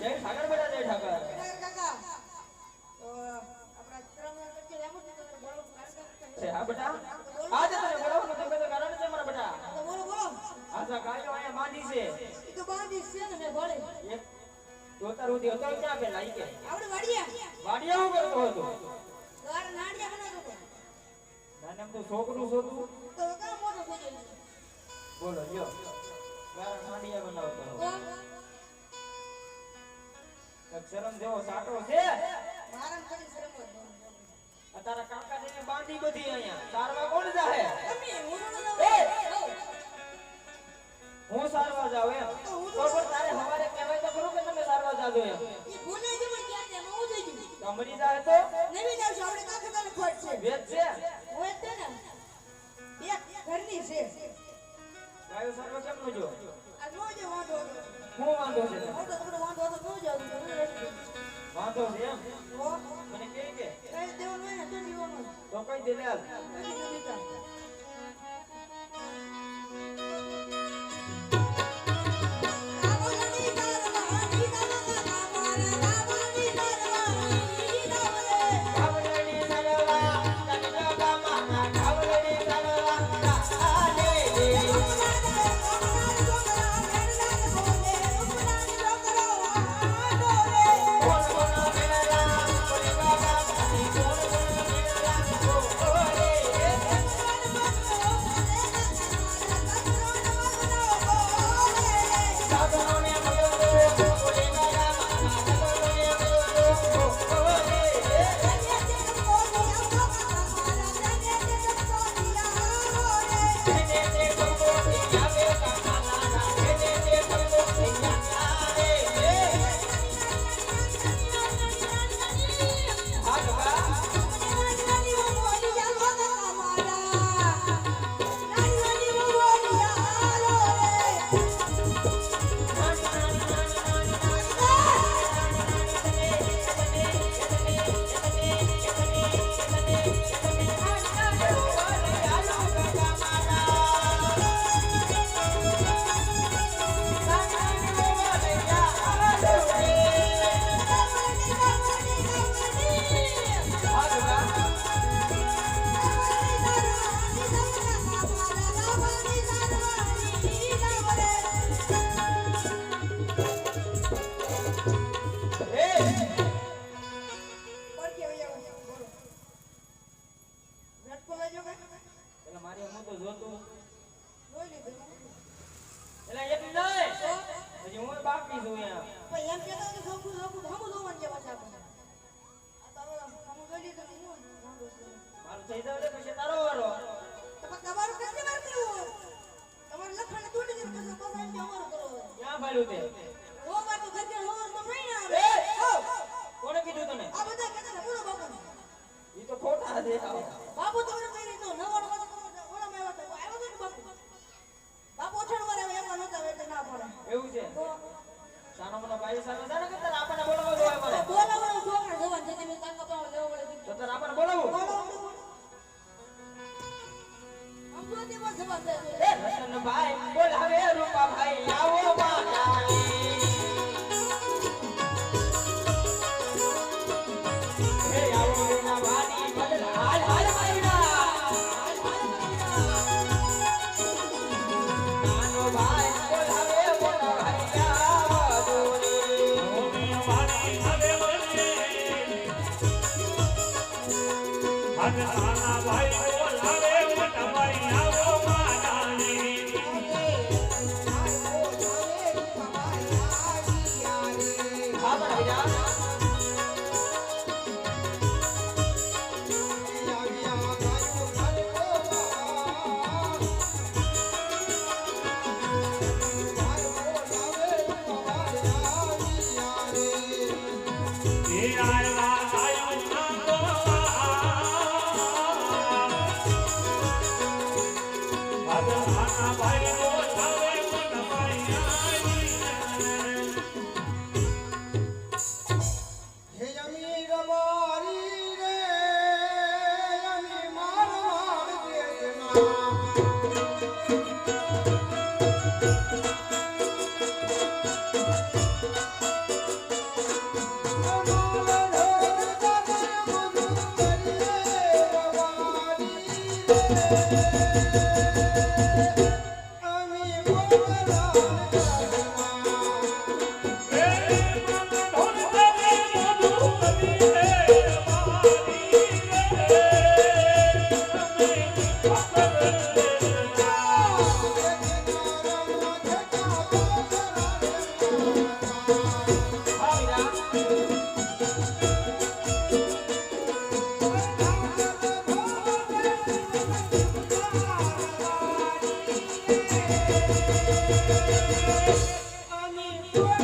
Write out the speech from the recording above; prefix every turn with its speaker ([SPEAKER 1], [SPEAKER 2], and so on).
[SPEAKER 1] જય ઠાકર બેટા જય ઠાકર
[SPEAKER 2] કાકા તો આપણા ત્રણ વચ્ચે રહેવું તો બોલો
[SPEAKER 1] છે હા બેટા આજે તને બોલાવવાનું તો બેટા કારણ છે મારા બેટા
[SPEAKER 2] તો બોલો બોલો
[SPEAKER 1] આજા ગાયો અહીંયા બાંધી છે
[SPEAKER 2] ઈ તો બાંધી છે ને મે ભળે
[SPEAKER 1] એક તોતર ઉધી હતો ક્યાં કે લાઈ કે
[SPEAKER 2] આપણે વાડિયા
[SPEAKER 1] વાડિયા હું કરતો હતો
[SPEAKER 2] ઘર નાડિયા બનાવતો હતો
[SPEAKER 1] નાને એમ તો છોકરું શોધું
[SPEAKER 2] તો કામ મોટો થઈ ગયો
[SPEAKER 1] બોલો લ્યો ઘર નાડિયા બનાવતો શરમ જેવો સાટો છે
[SPEAKER 2] મારા કરી શરમ
[SPEAKER 1] તારા કાકા ને બાંધી બધી અહીંયા સારવા કોણ જાહે
[SPEAKER 2] તમે
[SPEAKER 1] હું સારવા જાવ એમ તો પણ તારે હવારે કહેવાય તો ખરું કે તમે સારવા જાજો એમ
[SPEAKER 2] ઈ ભૂલે જ મને ક્યાં તેમ હું થઈ ગયું
[SPEAKER 1] કમરી જાય તો
[SPEAKER 2] નવી જાવ છો આપણે કાકા તને ખોટ છે
[SPEAKER 1] વેચ છે
[SPEAKER 2] હોય તે ને એક ઘરની છે
[SPEAKER 1] ગાયો સારવા કેમ નો જો
[SPEAKER 2] આ નો જો વાંધો
[SPEAKER 1] હું વાંધો છે
[SPEAKER 2] મોટો થોડો વાંધો તો નો જાવ
[SPEAKER 1] વાંધો છે એમ
[SPEAKER 2] તો
[SPEAKER 1] મને કે
[SPEAKER 2] કઈ દેવાનું હોય ને તો જીવવાનું
[SPEAKER 1] તો કઈ દે લે હાલ
[SPEAKER 2] કઈ દીધા
[SPEAKER 1] કોને કીધું તને
[SPEAKER 2] આ બધા કહેતા ને બોલો બાપુ
[SPEAKER 1] ઈ તો ખોટા છે
[SPEAKER 2] બાપુ તમને કઈ રીતો નવાડો ઓલા મે આવ્યો તો બાપુ બાપુ ઓઠણ વાર આવે એમાં નતા એટલે ના પડે
[SPEAKER 1] એવું છે સાનો મનો ભાઈ સાનો જાને કે તાર આપણને બોલાવો જોય મને
[SPEAKER 2] બોલાવવાનો છોકરા જવાન છે તમે કાકા પાવ લેવો પડે
[SPEAKER 1] તો તાર આપણને બોલાવો
[SPEAKER 2] આમ તો દેવા જવાન છે
[SPEAKER 1] એ રતન ભાઈ બોલાવે રૂપા ભાઈ આવો માતાની હે આવો ના વાડી બદલ હાલ હાલ ભાઈડા નાનો ભાઈ બોલાવે મોટા ભાઈ આવો દોરી
[SPEAKER 3] મોની વાડી હવે વળે હદ નાના ભાઈ બોલાવે મોટા ભાઈ આવો માતાની
[SPEAKER 1] હા ભાઈડા
[SPEAKER 3] એ આયલા આયો ના બોલા હદ નાના ભાઈ બોલાવે મોટા ભાઈ આવી
[SPEAKER 4] હે અમી રમારી રે અમી મારવાડ દેશના અમી બોલરામ
[SPEAKER 1] હા મીરા